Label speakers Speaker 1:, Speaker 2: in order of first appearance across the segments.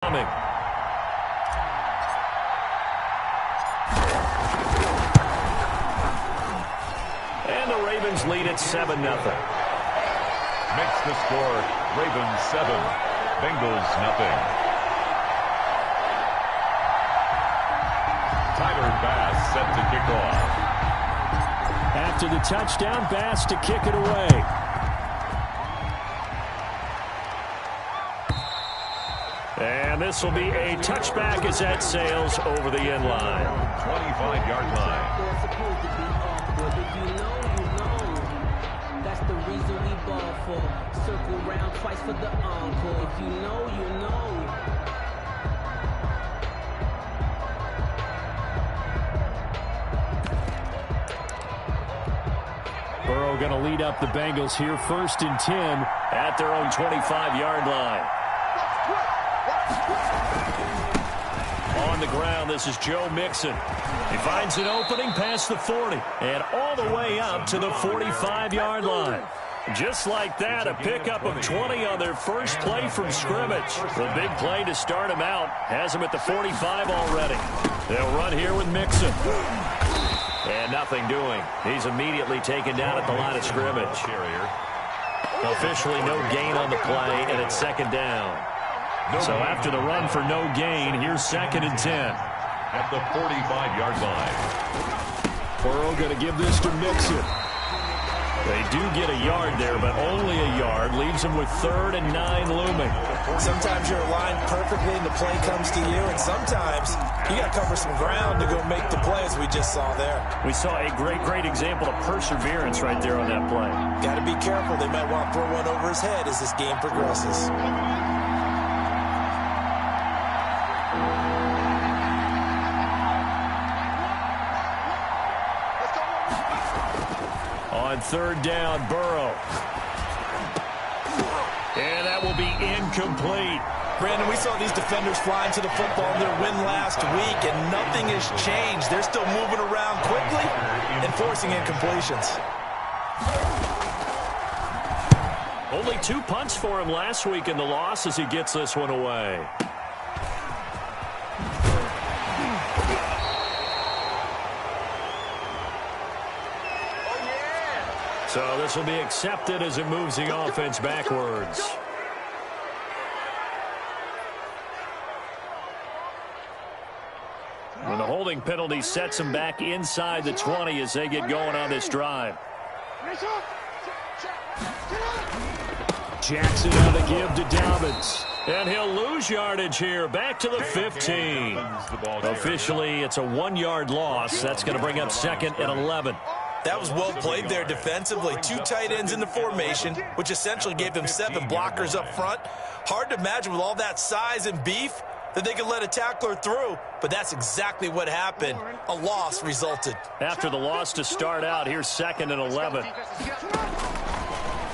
Speaker 1: Coming. And the Ravens lead at 7-0.
Speaker 2: Makes the score Ravens 7, Bengals nothing. Tyler Bass set to kick off.
Speaker 1: After the touchdown, Bass to kick it away. And this will be a touchback as that sails over the end line.
Speaker 2: 25-yard line.
Speaker 3: That's the reason we ball for. Circle round twice for the encore. If you know, you know.
Speaker 1: Burrow going to lead up the Bengals here, 1st and 10 at their own 25-yard line. On the ground, this is Joe Mixon. He finds an opening past the 40 and all the way up to the 45-yard line. Just like that, a pickup of 20 on their first play from scrimmage. The big play to start him out has him at the 45 already. They'll run here with Mixon. And nothing doing. He's immediately taken down at the line of scrimmage. Officially no gain on the play, and it's 2nd down. So after the run for no gain, here's 2nd and 10.
Speaker 2: At the 45-yard line.
Speaker 1: Burrow going to give this to Mixon. They do get a yard there, but only a yard. Leaves them with 3rd and 9 looming.
Speaker 4: Sometimes you're aligned perfectly and the play comes to you, and sometimes you got to cover some ground to go make the play, as we just saw there.
Speaker 1: We saw a great example of perseverance right there on that play.
Speaker 4: Got to be careful. They might want to throw one over his head as this game progresses.
Speaker 1: On 3rd down, Burrow. And that will be incomplete.
Speaker 4: Brandon, we saw these defenders flying to the football in their win last week, and nothing has changed. They're still moving around quickly and forcing incompletions.
Speaker 1: Only 2 punts for him last week in the loss as he gets this one away. So this will be accepted as it moves the offense backwards. When the holding penalty sets them back inside the 20 as they get going on this drive. Jackson on the give to Dobbins. And he'll lose yardage here. Back to the 15. Officially, it's a 1-yard loss. That's going to bring up 2nd and 11.
Speaker 4: That was well played there defensively. 2 tight ends in the formation, which essentially gave them 7 blockers up front. Hard to imagine with all that size and beef that they could let a tackler through, but that's exactly what happened. A loss resulted.
Speaker 1: After the loss to start out, here's 2nd and 11.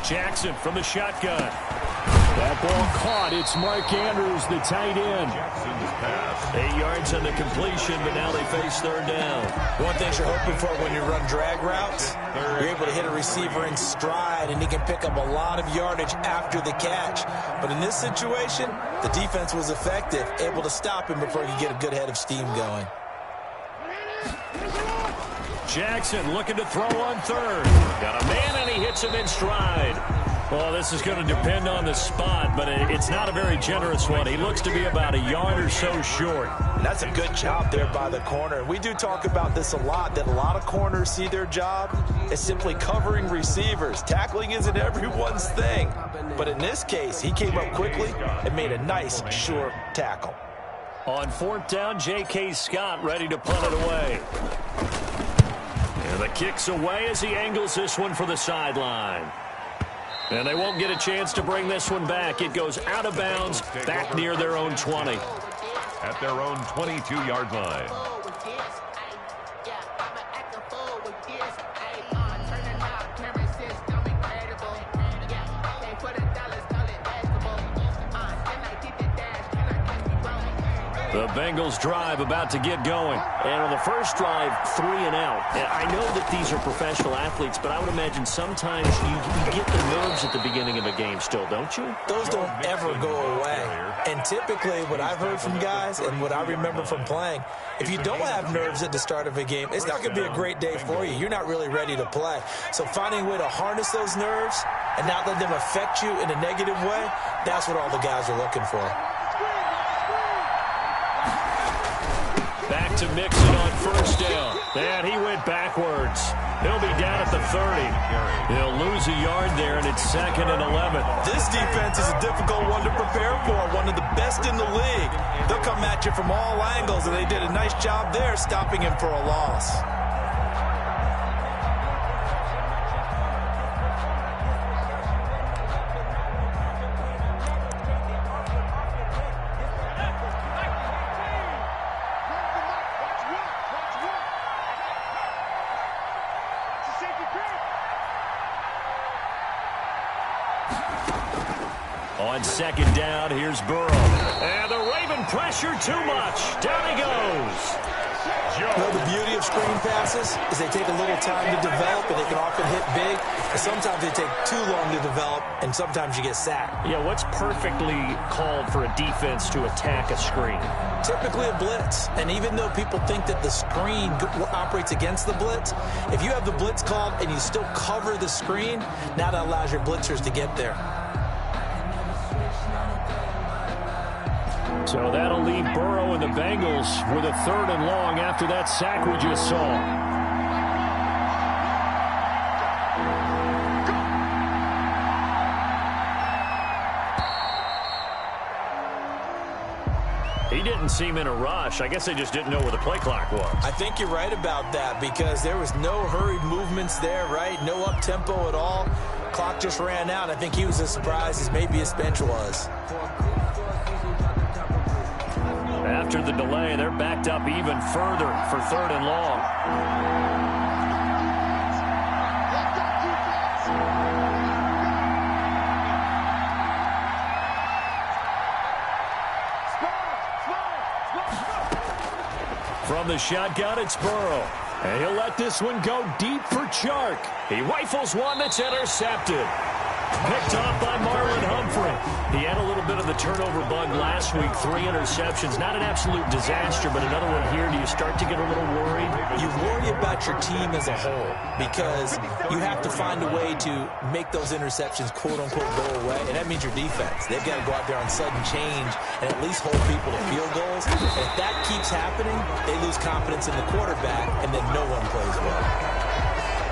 Speaker 1: Jackson from the shotgun. That ball caught. It's Mark Andrews, the tight end. 8 yards on the completion, but now they face 3rd down.
Speaker 4: One thing you're hoping for when you run drag routes, you're able to hit a receiver in stride, and he can pick up a lot of yardage after the catch. But in this situation, the defense was effective, able to stop him before he could get a good head of steam going.
Speaker 1: Jackson looking to throw on 3rd. Got a man, and he hits him in stride. Well, this is going to depend on the spot, but it's not a very generous one. He looks to be about a yard or so short.
Speaker 4: And that's a good job there by the corner. We do talk about this a lot, that a lot of corners see their job as simply covering receivers. Tackling isn't everyone's thing. But in this case, he came up quickly and made a nice, sure tackle.
Speaker 1: On 4th down, J.K. Scott ready to punt it away. And the kick's away as he angles this one for the sideline. And they won't get a chance to bring this one back. It goes out of bounds, back near their own 20.
Speaker 2: At their own 22-yard line.
Speaker 1: The Bengals drive about to get going. And on the first drive, 3 and out. And I know that these are professional athletes, but I would imagine sometimes you get the nerves at the beginning of a game still, don't you?
Speaker 4: Those don't ever go away. And typically what I've heard from guys and what I remember from playing, if you don't have nerves at the start of a game, it's not going to be a great day for you. You're not really ready to play. So finding a way to harness those nerves and not let them affect you in a negative way, that's what all the guys are looking for.
Speaker 1: Back to Mixon on first down. And he went backwards. He'll be down at the 30. He'll lose a yard there, and it's 2nd and 11.
Speaker 4: This defense is a difficult one to prepare for, one of the best in the league. They'll come at you from all angles, and they did a nice job there stopping him for a loss.
Speaker 1: On 2nd down, here's Burrow. And the Raven pressure too much. Down he goes.
Speaker 4: You know, the beauty of screen passes is they take a little time to develop, and they can often hit big. But sometimes they take too long to develop, and sometimes you get sacked.
Speaker 1: Yeah, what's perfectly called for a defense to attack a screen?
Speaker 4: Typically a blitz. And even though people think that the screen operates against the blitz, if you have the blitz called and you still cover the screen, now that allows your blitzers to get there.
Speaker 1: So that'll leave Burrow and the Bengals with a 3rd and long after that sack we just saw. He didn't seem in a rush. I guess they just didn't know where the play clock was.
Speaker 4: I think you're right about that because there was no hurried movements there, right? No up-tempo at all. Clock just ran out. I think he was as surprised as maybe his bench was.
Speaker 1: After the delay, they're backed up even further for 3rd and long. From the shotgun, it's Burrow. And he'll let this one go deep for Chark. He rifles one that's intercepted. Picked off by Marlon Humphrey. He had a little bit of the turnover bug last week. 3 interceptions. Not an absolute disaster, but another one here. Do you start to get a little worried?
Speaker 4: You worry about your team as a whole because you have to find a way to make those interceptions, quote-unquote, go away, and that means your defense. They've got to go out there on sudden change and at least hold people to field goals. And if that keeps happening, they lose confidence in the quarterback, and then no one plays well.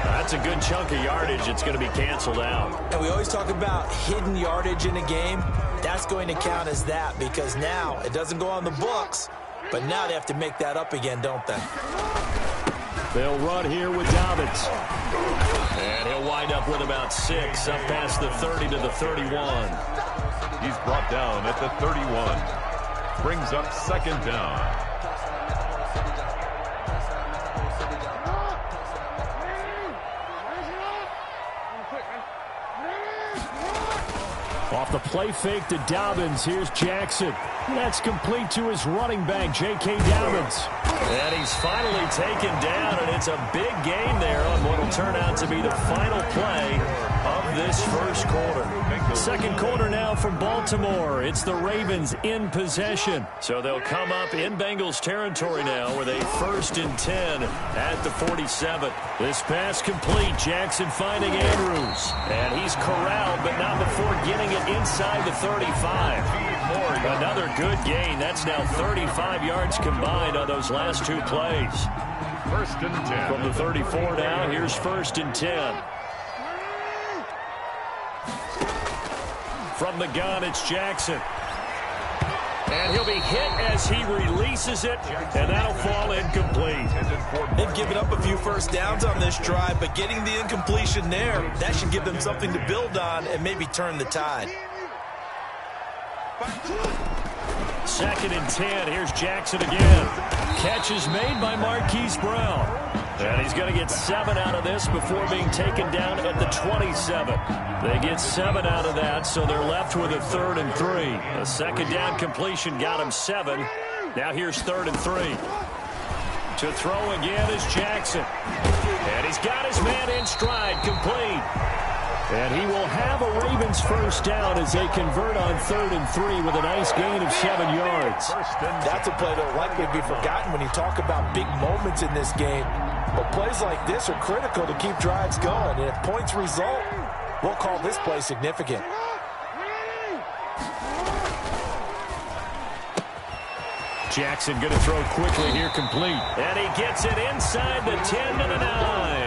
Speaker 1: That's a good chunk of yardage. It's going to be canceled out.
Speaker 4: And we always talk about hidden yardage in a game. That's going to count as that because now it doesn't go on the books, but now they have to make that up again, don't they?
Speaker 1: They'll run here with Dobbins. And he'll wind up with about 6 up past the 30 to the 31.
Speaker 2: He's brought down at the 31. Brings up 2nd down.
Speaker 1: Off the play fake to Dobbins, here's Jackson. That's complete to his running back, J.K. Dobbins. And he's finally taken down, and it's a big gain there on what will turn out to be the final play of this first quarter. 2nd quarter now from Baltimore. It's the Ravens in possession. So they'll come up in Bengals territory now with a 1st and 10 at the 47. This pass complete. Jackson finding Andrews. And he's corralled, but not before getting it inside the 35. Another good gain. That's now 35 yards combined on those last 2 plays.
Speaker 2: 1st and 10.
Speaker 1: From the 34 now, here's 1st and 10. From the gun, it's Jackson. And he'll be hit as he releases it, and that'll fall incomplete.
Speaker 4: They've given up a few first downs on this drive, but getting the incompletion there, that should give them something to build on and maybe turn the tide.
Speaker 1: 2nd and 10. Here's Jackson again. Catch is made by Marquise Brown. And he's going to get 7 out of this before being taken down at the 27. They get 7 out of that, so they're left with a 3rd and 3. A 2nd down completion got him 7. Now here's 3rd and 3. To throw again is Jackson. And he's got his man in stride, complete. And he will have a Ravens first down as they convert on 3rd and 3 with a nice gain of 7 yards.
Speaker 4: That's a play that will likely be forgotten when you talk about big moments in this game. But plays like this are critical to keep drives going. And if points result, we'll call this play significant.
Speaker 1: Jackson going to throw quickly here, complete. And he gets it inside the 10 to the 9.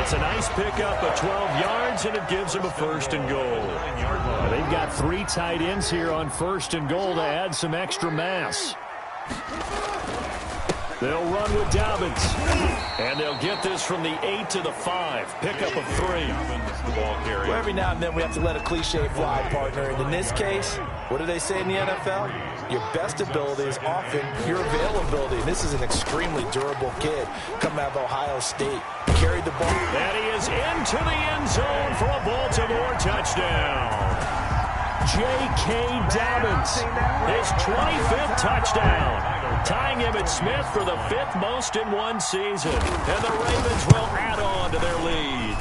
Speaker 1: It's a nice pickup of 12 yards, and it gives him a 1st and goal. They've got 3 tight ends here on 1st and goal to add some extra mass. They'll run with Dobbins. And they'll get this from the 8 to the 5. Pickup of 3.
Speaker 4: Well, every now and then we have to let a cliche fly, partner. And in this case, what do they say in the NFL? Your best ability is often your availability. And this is an extremely durable kid coming out of Ohio State. Carried the ball.
Speaker 1: And he is into the end zone for a Baltimore touchdown. J.K. Dobbins, his 25th touchdown, tying him at Smith for the 5th most in one season. And the Ravens will add on to their lead.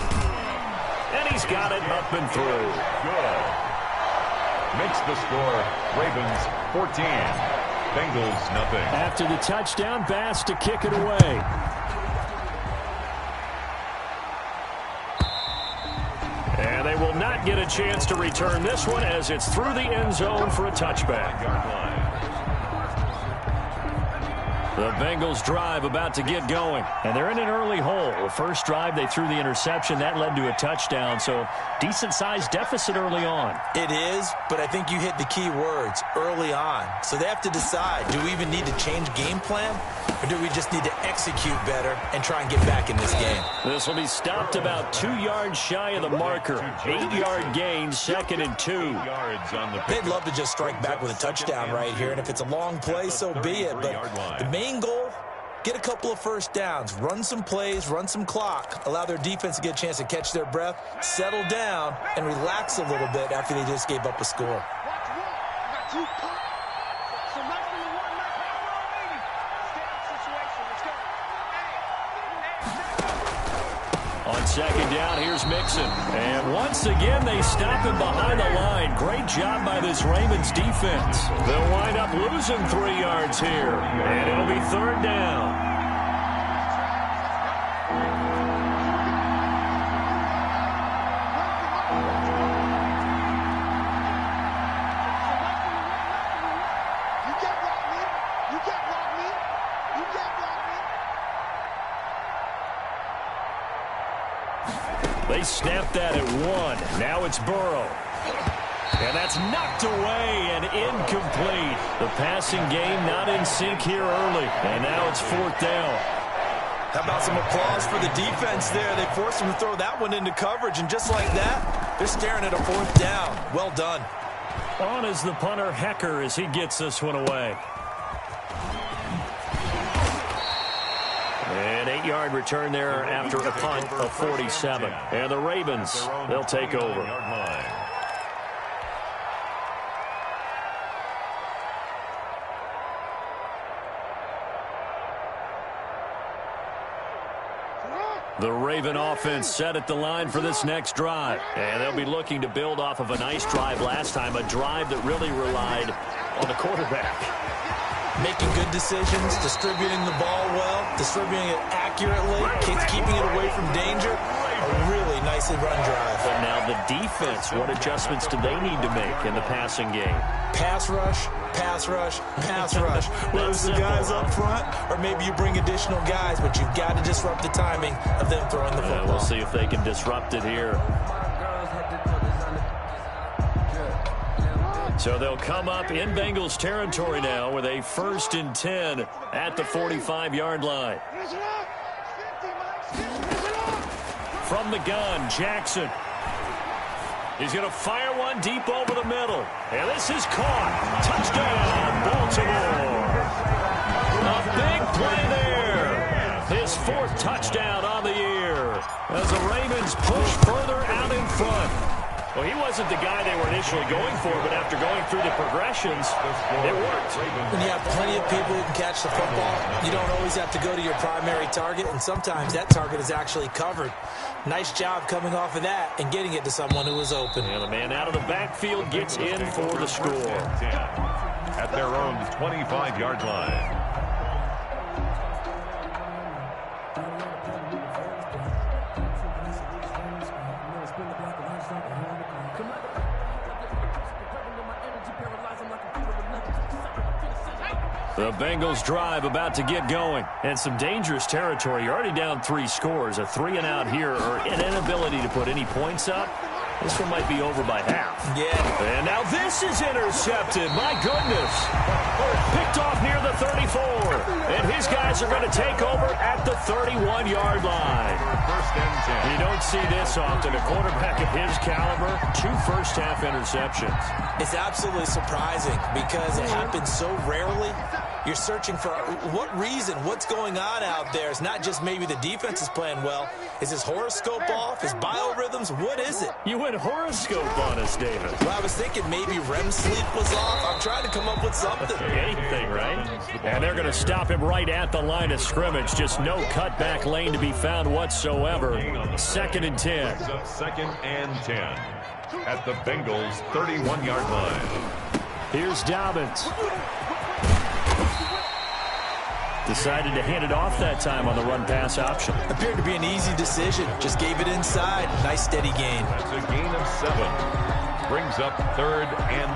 Speaker 1: And he's got it up and through.
Speaker 2: Good. Makes the score Ravens 14, Bengals nothing.
Speaker 1: After the touchdown, Bass to kick it away. And they will not get a chance to return this one as it's through the end zone for a touchback. The Bengals drive about to get going. And they're in an early hole. The first drive, they threw the interception. That led to a touchdown. So decent-sized deficit early on.
Speaker 4: It is, but I think you hit the key words, early on. So they have to decide, do we even need to change game plan? Or do we just need to execute better and try and get back in this game?
Speaker 1: This will be stopped about 2 yards shy of the marker. 8-yard gain, 2nd and 2.
Speaker 4: They'd love to just strike back with a touchdown right here. And if it's a long play, so be it. But the main goal, get a couple of first downs, run some plays, run some clock, allow their defense to get a chance to catch their breath, settle down, and relax a little bit after they just gave up a score.
Speaker 1: On 2nd down, here's Mixon. And once again, they stop him behind the line. Great job by this Ravens defense. They'll wind up losing 3 yards here. And it'll be 3rd down. They snapped that at 1. Now it's Burrow. And that's knocked away and incomplete. The passing game not in sync here early. And now it's 4th down.
Speaker 4: How about some applause for the defense there? They forced him to throw that one into coverage, and just like that, they're staring at a 4th down. Well done.
Speaker 1: On is the punter, Hecker, as he gets this one away. An 8-yard return there after a punt of 47. And the Ravens, they'll take over. The Raven offense set at the line for this next drive. And they'll be looking to build off of a nice drive last time, a drive that really relied on the quarterback.
Speaker 4: Making good decisions, distributing the ball well, distributing it accurately, keeping it away from danger. A really nicely run drive.
Speaker 1: But now the defense, what adjustments do they need to make in the passing game?
Speaker 4: Pass rush, pass rush, pass rush. Whether it's the guys up front or maybe you bring additional guys, but you've got to disrupt the timing of them throwing the football.
Speaker 1: We'll see if they can disrupt it here. So they'll come up in Bengals territory now with a 1st and 10 at the 45-yard line. From the gun, Jackson. He's going to fire one deep over the middle. And this is caught. Touchdown, Baltimore. A big play there. His 4th touchdown on the year as the Ravens push further out in front. Well, he wasn't the guy they were initially going for, but after going through the progressions, it worked.
Speaker 4: When you have plenty of people who can catch the football, you don't always have to go to your primary target, and sometimes that target is actually covered. Nice job coming off of that and getting it to someone who was open.
Speaker 1: And the man out of the backfield gets in for the score.
Speaker 2: At their own 25-yard line.
Speaker 1: The Bengals drive about to get going. And some dangerous territory. You're already down 3 scores. A 3-and-out here, or an inability to put any points up. This one might be over by half.
Speaker 4: Yeah.
Speaker 1: And now this is intercepted. My goodness. Picked off near the 34. And his guys are going to take over at the 31-yard line.
Speaker 2: First and 10.
Speaker 1: You don't see this often. A quarterback of his caliber, 2 first-half interceptions.
Speaker 4: It's absolutely surprising because it happens so rarely. You're searching for what reason, what's going on out there. It's not just maybe the defense is playing well. Is his horoscope off? His biorhythms? What is it?
Speaker 1: You went horoscope on us, David.
Speaker 4: Well, I was thinking maybe REM sleep was off. I'm trying to come up with something.
Speaker 1: Anything, right? And they're going to stop him right at the line of scrimmage. Just no cutback lane to be found whatsoever. 2nd and 10.
Speaker 2: Second and 10. At the Bengals' 31-yard line.
Speaker 1: Here's Dobbins. Decided to hand it off that time on the run-pass option.
Speaker 4: Appeared to be an easy decision. Just gave it inside. Nice steady gain.
Speaker 2: That's a gain of 7. Brings up 3rd and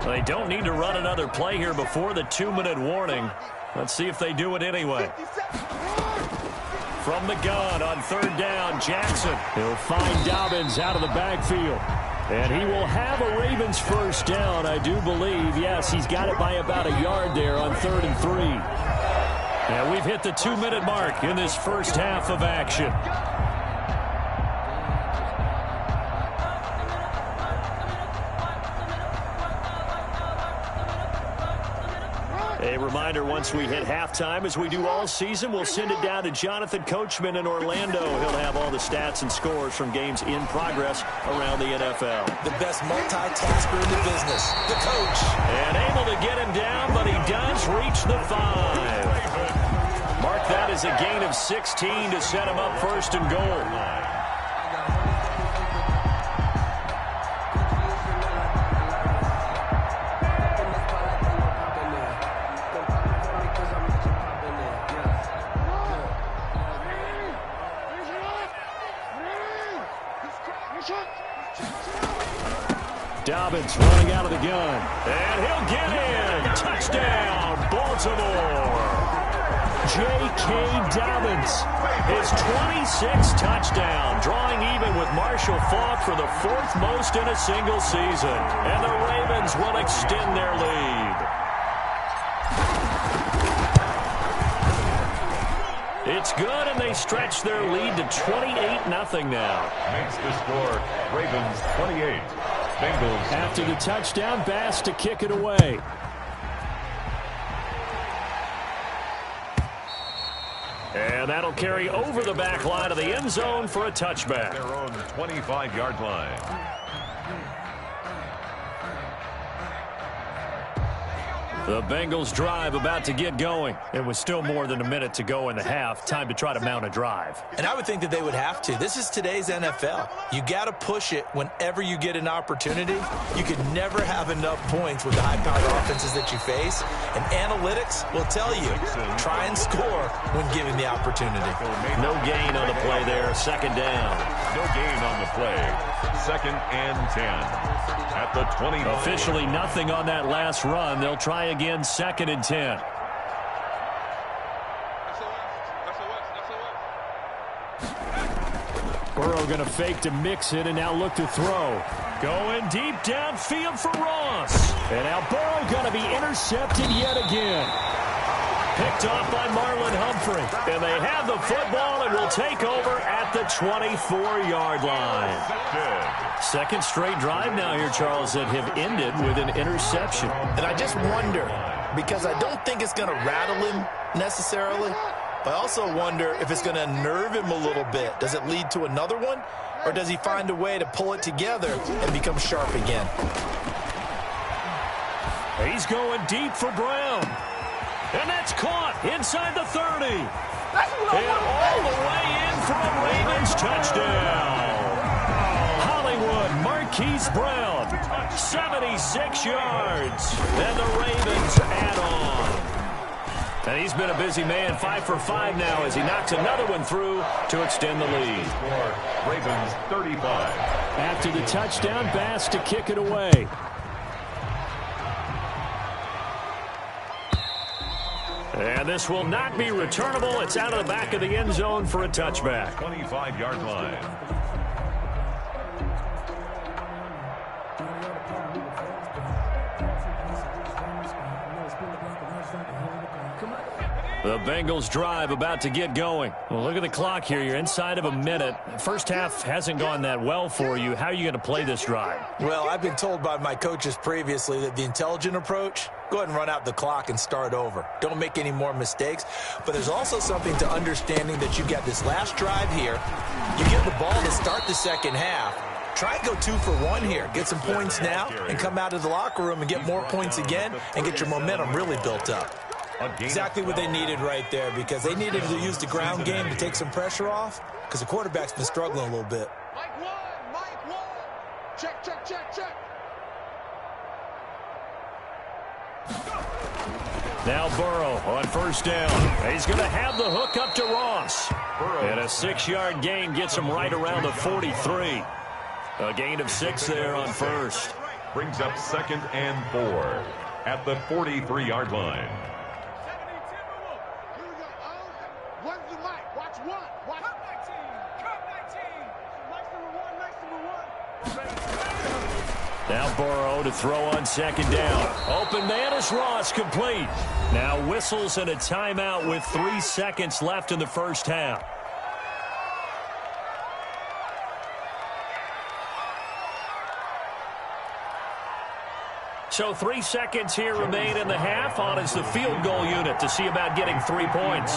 Speaker 2: 3.
Speaker 1: They don't need to run another play here before the 2-minute warning. Let's see if they do it anyway. From the gun on 3rd down, Jackson. He'll find Dobbins out of the backfield. And he will have a Ravens first down, I do believe. Yes, he's got it by about a yard there on 3rd and 3. And we've hit the 2-minute mark in this first half of action. A reminder, once we hit halftime, as we do all season, we'll send it down to Jonathan Coachman in Orlando. He'll have all the stats and scores from games in progress around the NFL.
Speaker 4: The best multitasker in the business, the coach.
Speaker 1: And able to get him down, but he does reach the 5. Mark that as a gain of 16 to set him up 1st and goal. Dobbins running out of the gun. And he'll get in. Touchdown, Baltimore. J.K. Dobbins, his 26th touchdown, drawing even with Marshall Faulk for the 4th most in a single season. And the Ravens will extend their lead. It's good, and they stretch their lead to 28-0 now.
Speaker 2: Makes the score Ravens 28. Bengals.
Speaker 1: After the touchdown, Bass to kick it away. And that'll carry over the back line of the end zone for a touchback.
Speaker 2: Their own 25-yard line.
Speaker 1: The Bengals drive about to get going. It was still more than a minute to go in the half. Time to try to mount a drive.
Speaker 4: And I would think that they would have to. This is today's NFL. You got to push it whenever you get an opportunity. You could never have enough points with the high-powered offenses that you face. And analytics will tell you, try and score when given the opportunity.
Speaker 1: No gain on the play there. 2nd down.
Speaker 2: No gain on the play. 2nd and 10. At the 20.
Speaker 1: Officially nothing on that last run. They'll try again, 2nd and 10. Burrow going to fake to Mixon and now look to throw. Going deep downfield for Ross. And now Burrow going to be intercepted yet again. Picked off by Marlon Humphrey. And they have the football and will take over at the 24-yard line. 2nd straight drive now here, Charles, that have ended with an interception.
Speaker 4: And I just wonder, because I don't think it's going to rattle him necessarily, I also wonder if it's going to unnerve him a little bit. Does it lead to another one? Or does he find a way to pull it together and become sharp again?
Speaker 1: He's going deep for Brown. And that's caught inside the 30. And all the way in for a Ravens touchdown. Hollywood Marquise Brown, 76 yards. And the Ravens add on. And he's been a busy man, 5 for 5 now as he knocks another one through to extend the lead.
Speaker 2: Ravens 35.
Speaker 1: After the touchdown, Bass to kick it away. And this will not be returnable. It's out of the back of the end zone for a touchback.
Speaker 2: 25-yard line.
Speaker 1: The Bengals drive about to get going. Well, look at the clock here. You're inside of a minute. First half hasn't gone that well for you. How are you going to play this drive?
Speaker 4: Well, I've been told by my coaches previously that the intelligent approach, go ahead and run out the clock and start over. Don't make any more mistakes. But there's also something to understanding that you got this last drive here. You get the ball to start the second half. Try and go 2 for 1 here. Get some points now and come out of the locker room and get more points again and get your momentum really built up. Exactly what they needed right there, because they needed to use the ground game to take some pressure off, because the quarterback's been struggling a little bit.
Speaker 5: Mike one. Check.
Speaker 1: Now Burrow on first down. He's going to have the hook up to Ross. And a 6-yard gain gets him right around the 43. A gain of 6 there on first.
Speaker 2: Brings up 2nd and 4 at the 43-yard line.
Speaker 1: Now Burrow to throw on second down. Open man is Ross, complete. Now whistles and a timeout with 3 seconds left in the first half. So 3 seconds here remain in the half. On is the field goal unit to see about getting 3 points.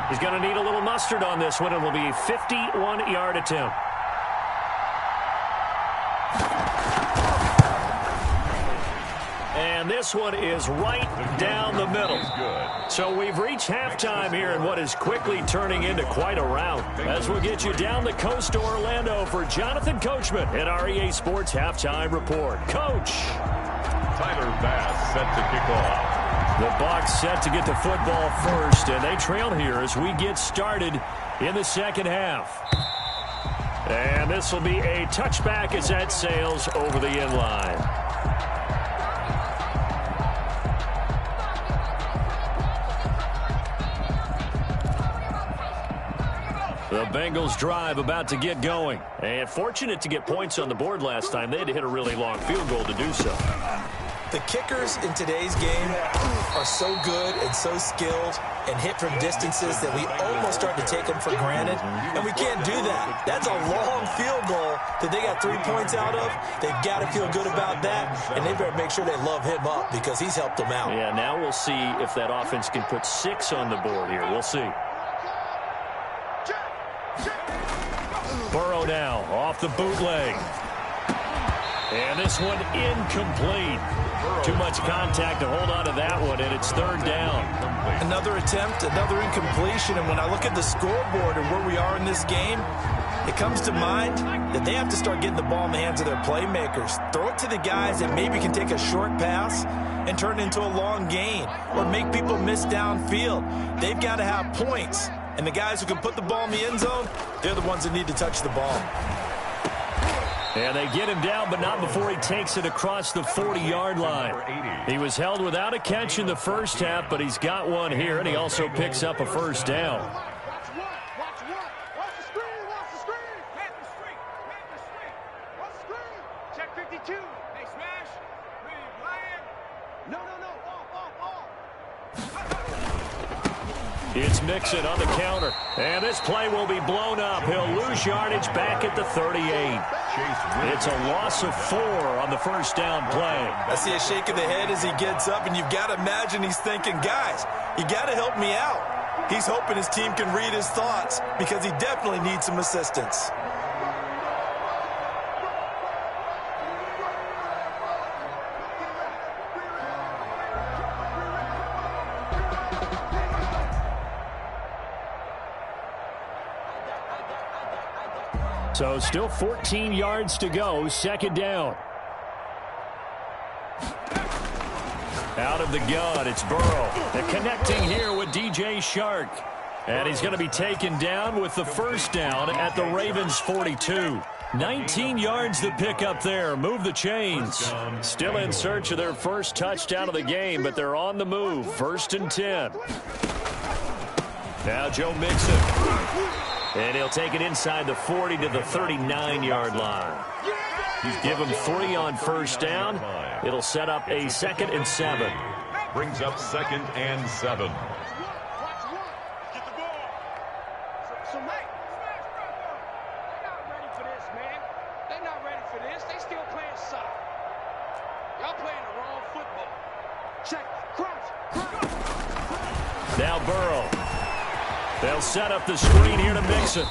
Speaker 1: He's going to need a little mustard on this one. It will be a 51-yard attempt. And this one is right down the middle. So we've reached halftime here in what is quickly turning into quite a rout. As we'll get you down the coast to Orlando for Jonathan Coachman at our EA Sports Halftime Report. Coach.
Speaker 2: Tyler Bass set to kick off.
Speaker 1: The Bucs set to get the football first, and they trail here as we get started in the second half. And this will be a touchback as that sails over the end line. The Bengals drive about to get going. And fortunate to get points on the board last time. They had to hit a really long field goal to do so.
Speaker 4: The kickers in today's game are so good and so skilled and hit from distances that we almost start to take them for granted. And we can't do that. That's a long field goal that they got 3 points out of. They've got to feel good about that. And they better make sure they love him up because he's helped them out.
Speaker 1: Yeah, now we'll see if that offense can put 6 on the board here. We'll see. Burrow now off the bootleg. And this one incomplete. Too much contact to hold on to that one, and it's third down.
Speaker 4: Another attempt, another incompletion, and when I look at the scoreboard and where we are in this game, it comes to mind that they have to start getting the ball in the hands of their playmakers. Throw it to the guys that maybe can take a short pass and turn it into a long gain or make people miss downfield. They've got to have points, and the guys who can put the ball in the end zone, they're the ones that need to touch the ball.
Speaker 1: And they get him down, but not before he takes it across the 40-yard line. He was held without a catch in the first half, but he's got one here, and he also picks up a first down.
Speaker 5: Watch the screen. Check 52. Hey, smash. No. Off.
Speaker 1: It's Mixon on the counter. And this play will be blown up. He'll lose yardage back at the 38. It's a loss of 4 on the first down play.
Speaker 4: I see a shake of the head as he gets up, and you've got to imagine he's thinking, guys, you got to help me out. He's hoping his team can read his thoughts because he definitely needs some assistance.
Speaker 1: So still 14 yards to go, second down. Out of the gun, it's Burrow. They're connecting here with DJ Shark. And he's going to be taken down with the first down at the Ravens 42. 19 yards to pick up there. Move the chains. Still in search of their first touchdown of the game, but they're on the move. First and 10. Now Joe Mixon. And he'll take it inside the 40 to the 39-yard line. Give him 3 on first down. It'll set up a 2nd and 7.
Speaker 2: Brings up 2nd and 7.
Speaker 5: Get the ball. So Mike, they're not ready for this, man. They're not ready for this. They still playing soccer. Y'all playing the wrong football. Check. Crouch.
Speaker 1: Now Burrow. They'll set up the screen here to Mixon.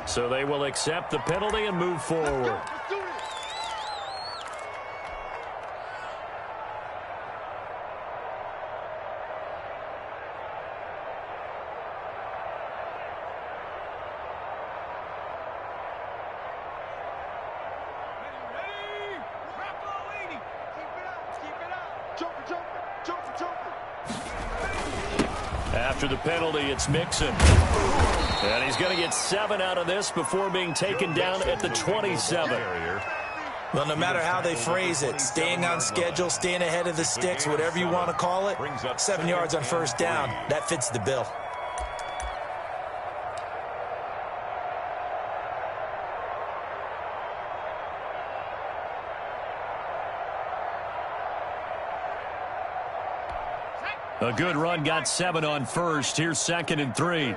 Speaker 1: So they will accept the penalty and move forward.
Speaker 5: Let's do this. Ready. Wrap all 80. Keep it up. Keep it up. Jumper.
Speaker 1: After the penalty, it's Mixon. And he's going to get 7 out of this before being taken down at the 27.
Speaker 4: Well, no matter how they phrase it, staying on schedule, staying ahead of the sticks, whatever you want to call it, 7 yards on first down, that fits the bill.
Speaker 1: A good run got 7 on first. Here's 2nd and 3.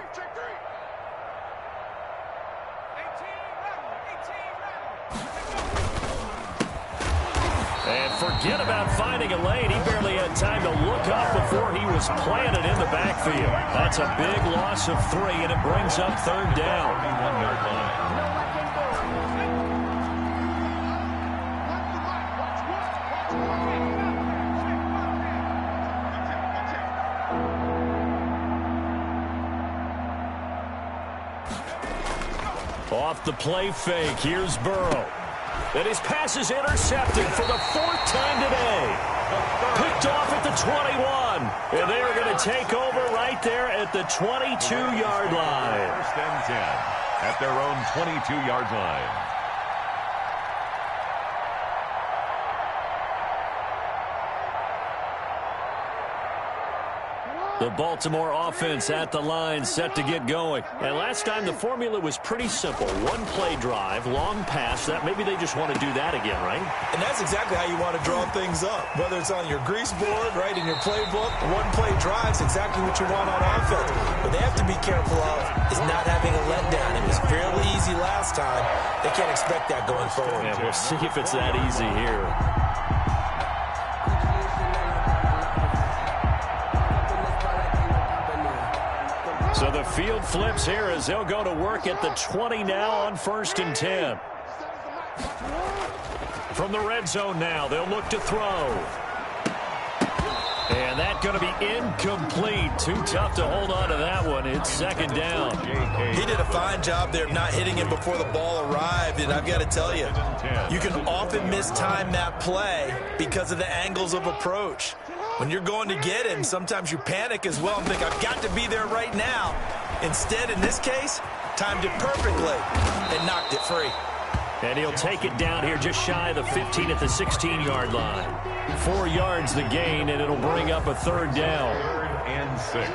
Speaker 1: And forget about finding a lane. He barely had time to look up before he was planted in the backfield. That's a big loss of 3, and it brings up 3rd down. Off the play fake, here's Burrow. And his pass is intercepted for the 4th time today. Picked off at the 21. And they are going to take over right there at the 22-yard line.
Speaker 2: 1st and 10 at their own 22-yard line.
Speaker 1: The Baltimore offense at the line, set to get going. And last time the formula was pretty simple. 1 play drive, long pass. That maybe they just want to do that again, right?
Speaker 4: And that's exactly how you want to draw things up. Whether it's on your grease board, right, in your playbook, 1 play drive is exactly what you want on offense. What they have to be careful of is not having a letdown. It was fairly easy last time. They can't expect that going forward.
Speaker 1: Yeah, we'll see if it's that easy here. So the field flips here as they'll go to work at the 20 now on 1st and 10. From the red zone now, they'll look to throw. And that's going to be incomplete. Too tough to hold on to that one. It's 2nd down.
Speaker 4: He did a fine job there of not hitting him before the ball arrived. And I've got to tell you, you can often mistime that play because of the angles of approach. When you're going to get him, sometimes you panic as well and think, I've got to be there right now. Instead, in this case, timed it perfectly and knocked it free.
Speaker 1: And he'll take it down here just shy of the 15 at the 16-yard line. 4 yards the gain, and it'll bring up a 3rd down.
Speaker 2: 3rd and 6.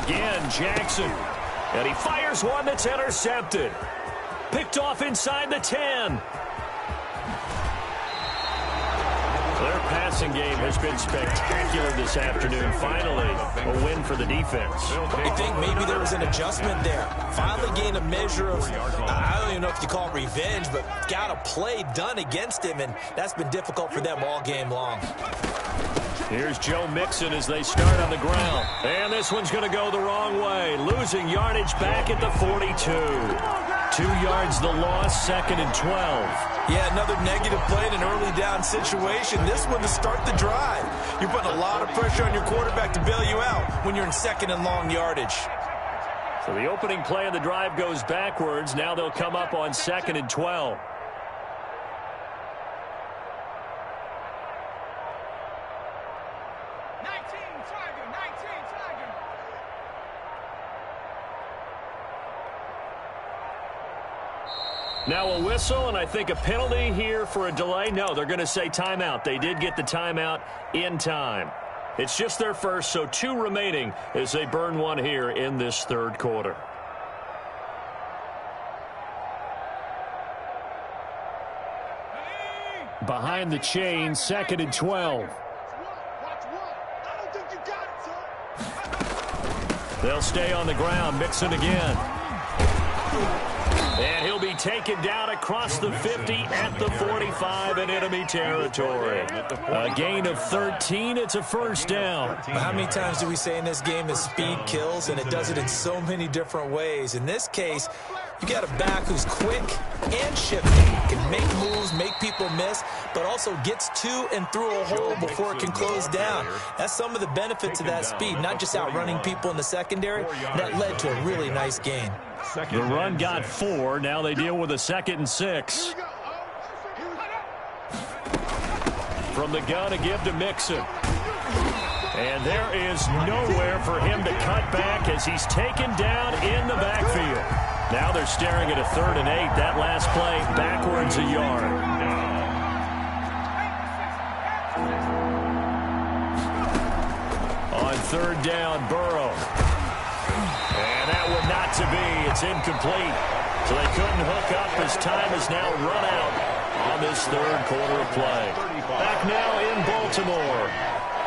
Speaker 1: Again, Jackson. And he fires one that's intercepted. Picked off inside the 10. Their pass passing game has been spectacular this afternoon. Finally, a win for the defense.
Speaker 4: I think maybe there was an adjustment there. Finally gained a measure of, I don't even know if you call it revenge, but got a play done against him, and that's been difficult for them all game long.
Speaker 1: Here's Joe Mixon as they start on the ground. And this one's going to go the wrong way. Losing yardage back at the 42. 2 yards the loss, 2nd and 12.
Speaker 4: Yeah, another negative play in an early down situation. This one to start the drive. You're putting a lot of pressure on your quarterback to bail you out when you're in 2nd and long yardage.
Speaker 1: So the opening play of the drive goes backwards. Now they'll come up on 2nd and 12. Now a whistle, and I think a penalty here for a delay. No, they're going to say timeout. They did get the timeout in time. It's just their first, so 2 remaining as they burn one here in this 3rd quarter. Behind the chain, 2nd and 12. They'll stay on the ground. Mixon again. And he'll be taken down across the 50 at the 45 in enemy territory. A gain of 13. It's a first down.
Speaker 4: How many times do we say in this game that speed kills, and it does it in so many different ways? In this case, you got a back who's quick and shifty, can make moves, make people miss, but also gets to and through a hole before it can close down. That's some of the benefits of that speed, not just outrunning people in the secondary. That led to a really nice gain.
Speaker 1: The run got 4. Now they deal with a 2nd and 6. From the gun, a give to Mixon. And there is nowhere for him to cut back as he's taken down in the backfield. Now they're staring at a 3rd and 8. That last play backwards a yard. On 3rd down, Burrow. And that one not to be. It's incomplete. So they couldn't hook up as time has now run out on this 3rd quarter of play. Back now in Baltimore.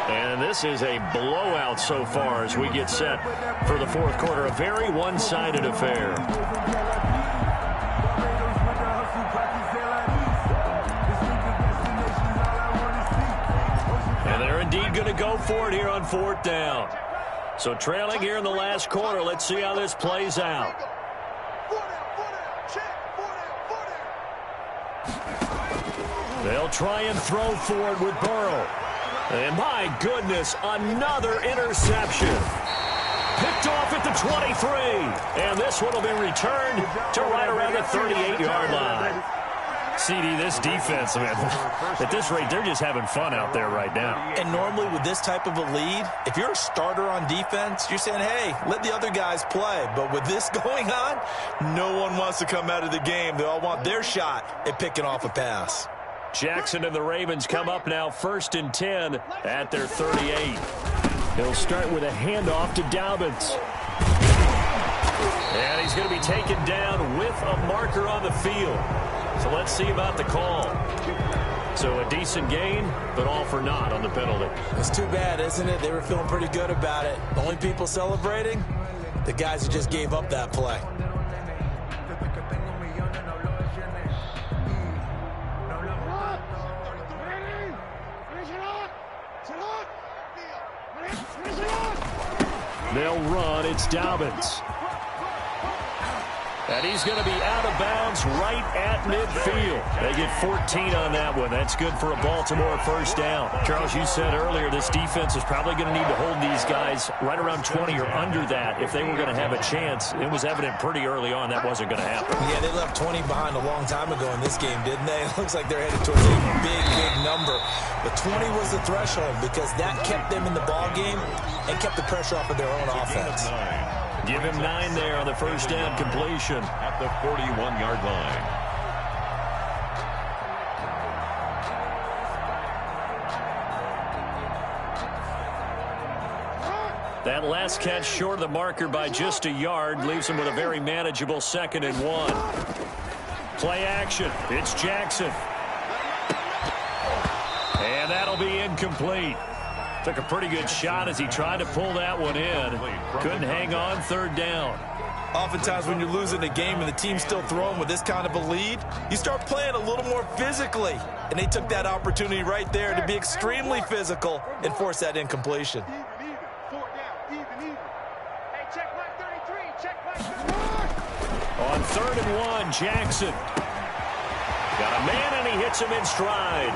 Speaker 1: And this is a blowout so far as we get set for the 4th quarter. A very one-sided affair. And they're indeed going to go for it here on 4th down. So trailing here in the last quarter. Let's see how this plays out. They'll try and throw for it with Burrow. And my goodness, another interception. Picked off at the 23. And this one will be returned to right around the 38-yard line. CD, this defense, man, at this rate, they're just having fun out there right now.
Speaker 4: And normally with this type of a lead, if you're a starter on defense, you're saying, hey, let the other guys play. But with this going on, no one wants to come out of the game. They all want their shot at picking off a pass.
Speaker 1: Jackson and the Ravens come up now 1st and 10 at their 38. He'll start with a handoff to Dobbins. And he's going to be taken down with a marker on the field. So let's see about the call. So a decent gain, but all for naught on the penalty.
Speaker 4: It's too bad, isn't it? They were feeling pretty good about it. The only people celebrating, the guys who just gave up that play.
Speaker 1: They'll run. It's Dobbins. And he's going to be out of bounds right at midfield. They get 14 on that one. That's good for a Baltimore first down. Charles, you said earlier this defense is probably going to need to hold these guys right around 20 or under that if they were going to have a chance. It was evident pretty early on that wasn't going to happen.
Speaker 4: Yeah, they left 20 behind a long time ago in this game, didn't they? It looks like they're headed towards a big, big number. But 20 was the threshold because that kept them in the ball game and kept the pressure off of their own offense.
Speaker 1: Give him 9 there on the first down completion.
Speaker 2: At the 41-yard line.
Speaker 1: That last catch short of the marker by just a yard leaves him with a very manageable 2nd and 1. Play action. It's Jackson. And that'll be incomplete. Took a pretty good shot as he tried to pull that one in. Couldn't hang on third down.
Speaker 4: Oftentimes when you're losing a game and the team's still throwing with this kind of a lead, you start playing a little more physically. And they took that opportunity right there to be extremely physical and force that incompletion.
Speaker 5: Even. 4 down. Even. Hey, check right 33. Check right 33.
Speaker 1: On 3rd and 1, Jackson. Got a man, and he hits him in stride.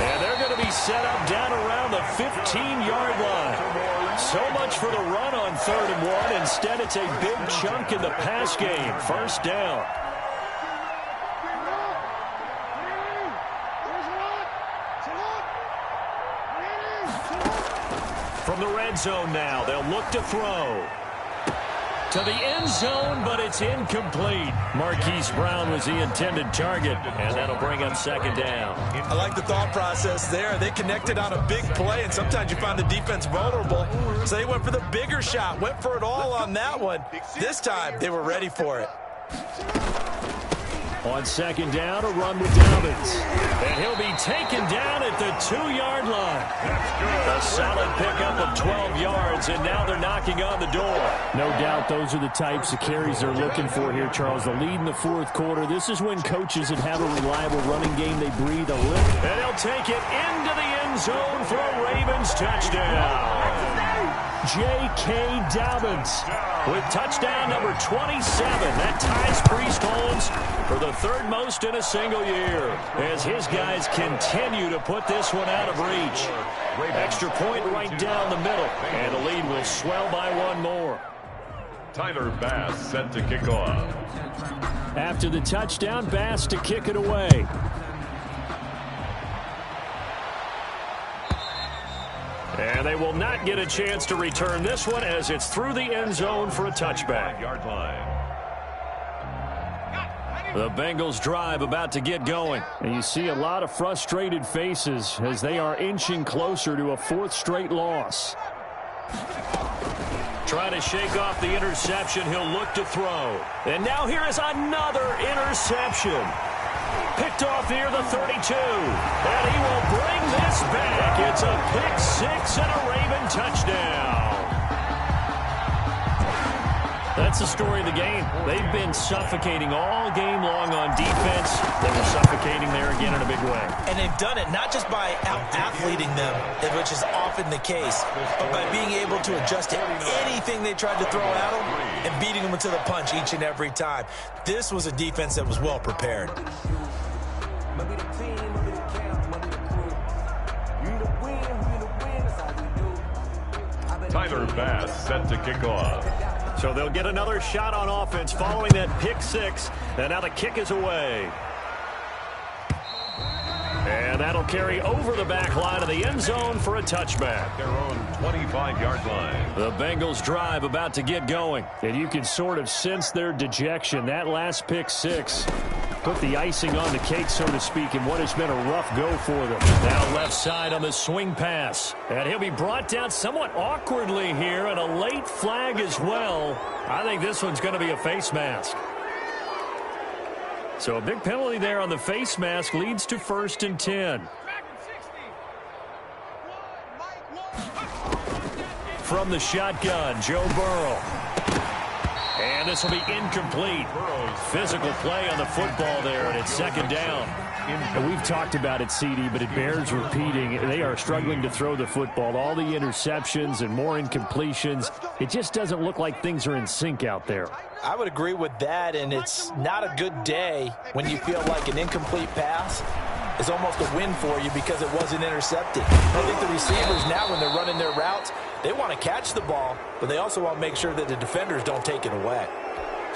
Speaker 1: And they're going to be set up down around the 15-yard line. So much for the run on 3rd and 1. Instead, it's a big chunk in the pass game. First down. From the red zone now, they'll look to throw. To the end zone, but it's incomplete. Marquise Brown was the intended target, and that'll bring up 2nd down.
Speaker 4: I like the thought process there. They connected on a big play, and sometimes you find the defense vulnerable. So they went for the bigger shot, went for it all on that one. This time, they were ready for it.
Speaker 1: On 2nd down, a run with Dobbins. And he'll be taken down at the 2-yard line. A solid pickup of 12 yards, and now they're knocking on the door.
Speaker 6: No doubt those are the types of carries they're looking for here, Charles. The lead in the 4th quarter. This is when coaches that have a reliable running game, they breathe a little.
Speaker 1: And he'll take it into the end zone for a Ravens touchdown. J.K. Dobbins with touchdown number 27. That ties Priest Holmes for the 3rd most in a single year as his guys continue to put this one out of reach. Extra point right down the middle, and the lead will swell by 1 more.
Speaker 2: Tyler Bass set to kick off.
Speaker 6: After the touchdown, Bass to kick it away.
Speaker 1: And they will not get a chance to return this one as it's through the end zone for a touchback.
Speaker 2: Yard line.
Speaker 1: The Bengals drive about to get going.
Speaker 6: And you see a lot of frustrated faces as they are inching closer to a 4th straight loss.
Speaker 1: Trying to shake off the interception. He'll look to throw. And now here is another interception. Picked off near the 32. And he will bring this back. It's a pick 6 and a Raven touchdown. That's the story of the game. They've been suffocating all game long on defense. They were suffocating there again in a big way.
Speaker 4: And they've done it not just by out-athleting them, which is often the case, but by being able to adjust to anything they tried to throw at them and beating them to the punch each and every time. This was a defense that was well prepared.
Speaker 2: Tyler Bass set to kick off.
Speaker 1: So they'll get another shot on offense following that pick 6. And now the kick is away. And that'll carry over the back line of the end zone for a touchback.
Speaker 2: Their own 25-yard line.
Speaker 1: The Bengals drive about to get going.
Speaker 6: And you can sort of sense their dejection. That last pick 6 put the icing on the cake, so to speak, in what has been a rough go for them.
Speaker 1: Now left side on the swing pass. And he'll be brought down somewhat awkwardly here, and a late flag as well. I think this one's going to be a face mask. So a big penalty there on the face mask leads to 1st and 10. From the shotgun, Joe Burrow. And this will be incomplete. Physical play on the football there, and it's 2nd down.
Speaker 6: And we've talked about it, CD, but it bears repeating. They are struggling to throw the football. All the interceptions and more incompletions. It just doesn't look like things are in sync out there.
Speaker 4: I would agree with that, and it's not a good day when you feel like an incomplete pass is almost a win for you because it wasn't intercepted. I think the receivers now, when they're running their routes, they want to catch the ball, but they also want to make sure that the defenders don't take it away.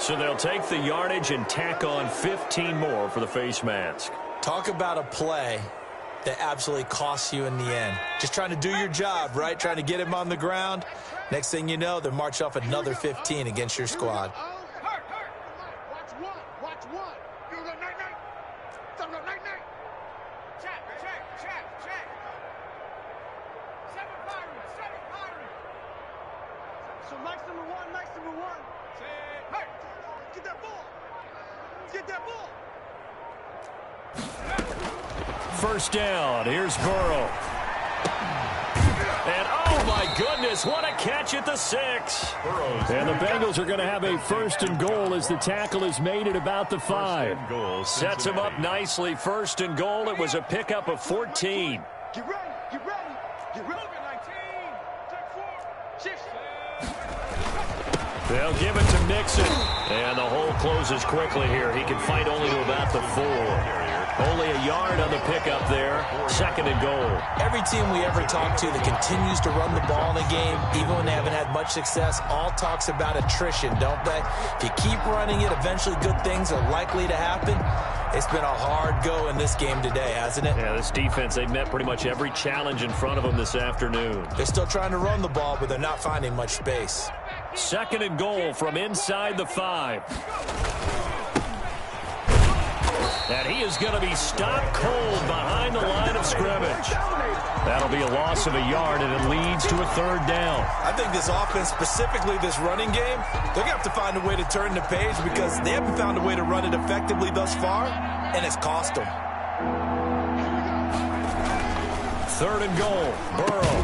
Speaker 1: So they'll take the yardage and tack on 15 more for the face mask.
Speaker 4: Talk about a play that absolutely costs you in the end. Just trying to do your job, right? Trying to get him on the ground. Next thing you know, they're march off another 15 against your squad.
Speaker 5: Watch one. Do the night-night. Do the night-night. Check. 7 firing. So nice number one. Hey, get that ball.
Speaker 1: 1st down. Here's Burrow. And oh my goodness, what a catch at the 6.
Speaker 6: And the Bengals are going to have a 1st and goal as the tackle is made at about the 5.
Speaker 1: Sets him up nicely. 1st and goal. It was a pickup of 14.
Speaker 5: Get ready, get ready, get ready. 19, take 4, 6.
Speaker 1: They'll give it to Mixon. And the hole closes quickly here. He can fight only to about the 4. Only a yard on the pickup there. 2nd and goal.
Speaker 4: Every team we ever talk to that continues to run the ball in a game, even when they haven't had much success, all talks about attrition, don't they? If you keep running it, eventually good things are likely to happen. It's been a hard go in this game today, hasn't it?
Speaker 1: Yeah, this defense, they've met pretty much every challenge in front of them this afternoon.
Speaker 4: They're still trying to run the ball, but they're not finding much space.
Speaker 1: 2nd and goal from inside the 5. And he is going to be stopped cold behind the line of scrimmage. That'll be a loss of a yard, and it leads to a 3rd down.
Speaker 4: I think this offense, specifically this running game, they're going to have to find a way to turn the page because they haven't found a way to run it effectively thus far, and it's cost them.
Speaker 1: 3rd and goal, Burrow.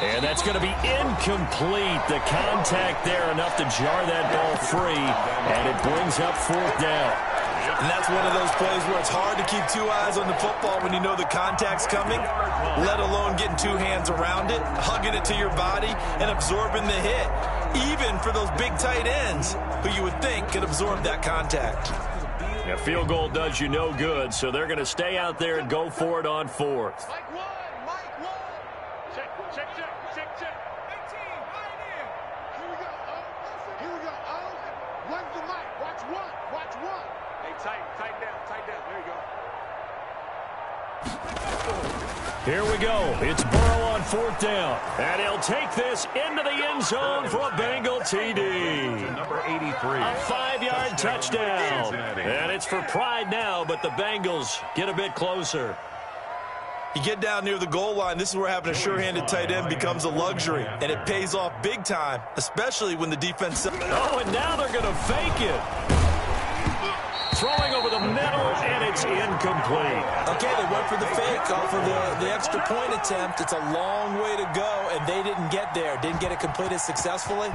Speaker 1: And that's going to be incomplete. The contact there enough to jar that ball free, and it brings up 4th down.
Speaker 4: And that's one of those plays where it's hard to keep 2 eyes on the football when you know the contact's coming, let alone getting 2 hands around it, hugging it to your body, and absorbing the hit, even for those big tight ends who you would think could absorb that contact.
Speaker 1: A field goal does you no good, so they're going to stay out there and go for it on 4th.
Speaker 5: Mike 1, Mike 1. Check, check, check, check, check. 18, right in. Here we go, here we go, One's the mic. Watch 1, watch 1. Hey, tight down, there you go.
Speaker 1: Here we go. It's Burrow on 4th down. And he'll take this into the end zone for a Bengal TD.
Speaker 2: Number 83.
Speaker 1: A 5-yard touchdown. And it's for pride now, but the Bengals get a bit closer.
Speaker 4: You get down near the goal line, this is where having a sure-handed tight end becomes a luxury, and it pays off big time, especially when the defense...
Speaker 1: Oh, and now they're going to fake it. Throwing over the middle, and it's incomplete.
Speaker 4: Okay, they went for the fake off of the extra point attempt. It's a long way to go, and they didn't get there. Didn't get it completed successfully.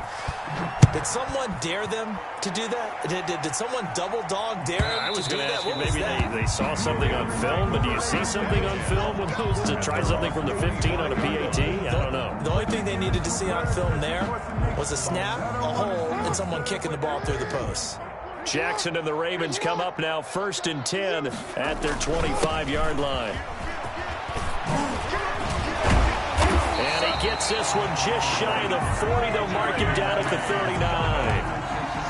Speaker 4: Did someone dare them to do that? Did someone double-dog dare them
Speaker 1: I was
Speaker 4: to do
Speaker 1: going to
Speaker 4: that?
Speaker 1: ask you, maybe they saw something on film, but do you see something on film with those to try something from the 15 on a PAT? I don't know.
Speaker 4: The only thing they needed to see on film there was a snap, a hole, and someone kicking the ball through the post.
Speaker 1: Jackson and the Ravens come up now 1st and 10 at their 25-yard line. And he gets this one just shy of the 40. They'll mark him down at the 39.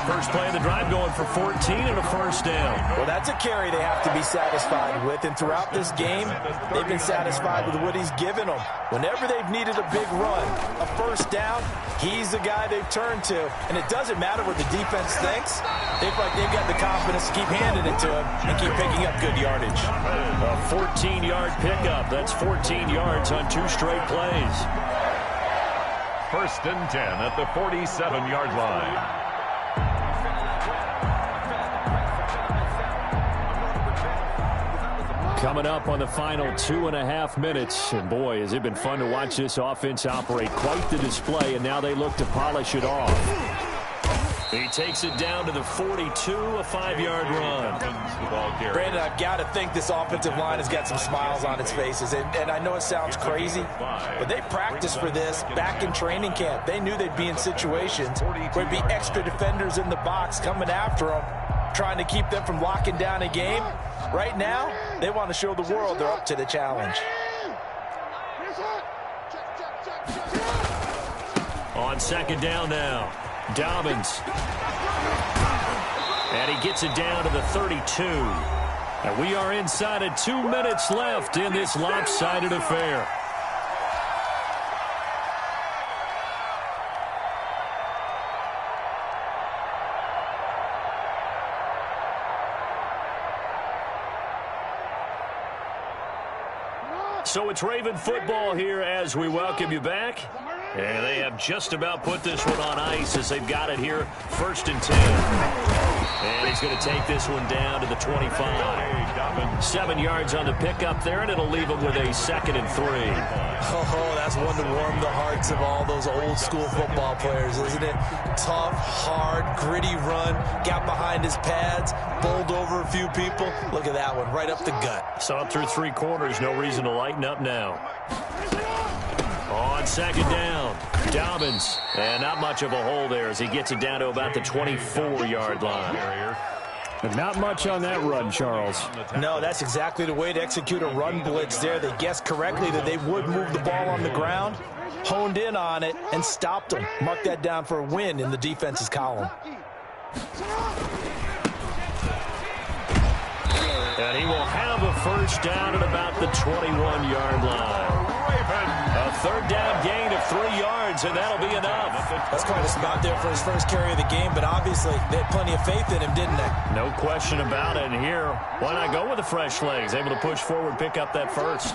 Speaker 1: First play of the drive going for 14 and a 1st down.
Speaker 4: Well, that's a carry they have to be satisfied with, and throughout this game, they've been satisfied with what he's given them. Whenever they've needed a big run, a 1st down, he's the guy they've turned to, and it doesn't matter what the defense thinks. They've got the confidence to keep handing it to him and keep picking up good yardage.
Speaker 1: A 14-yard pickup. That's 14 yards on 2 straight plays.
Speaker 2: 1st and 10 at the 47-yard line.
Speaker 6: Coming up on the final 2.5 minutes. And boy, has it been fun to watch this offense operate. Quite the display, and now they look to polish it off.
Speaker 1: He takes it down to the 42, a 5-yard run.
Speaker 4: Brandon, I've got to think this offensive line has got some smiles on its faces. And I know it sounds crazy, but they practiced for this back in training camp. They knew they'd be in situations where there'd be extra defenders in the box coming after them, trying to keep them from locking down a game. Right now, they want to show the world they're up to the challenge.
Speaker 1: On 2nd down now, Dobbins. And he gets it down to the 32. And we are inside of 2 minutes left in this lopsided affair. So it's Raven football here as we welcome you back. And they have just about put this one on ice as they've got it here 1st and 10. And he's going to take this one down to the 25. 7 yards on the pickup there, and it'll leave him with a 2nd and 3.
Speaker 4: Oh, that's one to warm the hearts of all those old-school football players, isn't it? Tough, hard, gritty run, got behind his pads, bowled over a few people. Look at that one, right up the gut.
Speaker 1: Saw it through 3 quarters, no reason to lighten up now. On 2nd down, Dobbins. And not much of a hole there as he gets it down to about the 24-yard line.
Speaker 6: And not much on that run, Charles.
Speaker 4: No, that's exactly the way to execute a run blitz there. They guessed correctly that they would move the ball on the ground, honed in on it, and stopped them. Mark that down for a win in the defense's column.
Speaker 1: And he will have a 1st down at about the 21-yard line. A 3rd down gain of 3 yards, and that'll be enough.
Speaker 4: That's quite a spot there for his first carry of the game, but obviously they had plenty of faith in him, didn't they?
Speaker 1: No question about it. And here, why not go with the fresh legs? Able to push forward, pick up that 1st.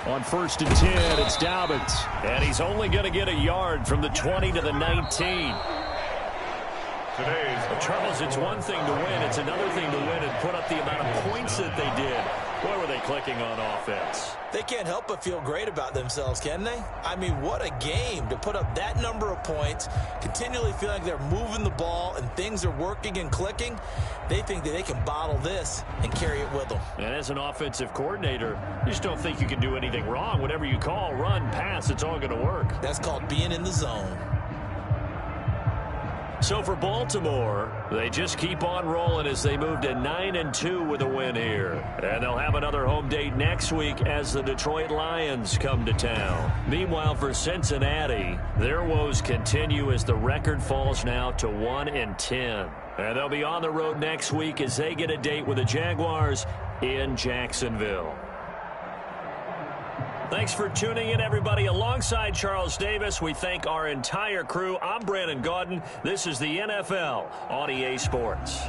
Speaker 1: On 1st and 10, it's Dobbins. And he's only going to get a yard from the 20 to the 19. Charles, it's one thing to win. It's another thing to win and put up the amount of points that they did. Boy, were they clicking on offense.
Speaker 4: They can't help but feel great about themselves, can they? I mean, what a game to put up that number of points, continually feel like they're moving the ball and things are working and clicking. They think that they can bottle this and carry it with them.
Speaker 1: And as an offensive coordinator, you just don't think you can do anything wrong. Whatever you call, run, pass, it's all going to work.
Speaker 4: That's called being in the zone.
Speaker 1: So for Baltimore, they just keep on rolling as they move to 9-2 with a win here. And they'll have another home date next week as the Detroit Lions come to town. Meanwhile, for Cincinnati, their woes continue as the record falls now to 1-10. And they'll be on the road next week as they get a date with the Jaguars in Jacksonville. Thanks for tuning in, everybody. Alongside Charles Davis, we thank our entire crew. I'm Brandon Gaudin. This is the NFL on EA Sports.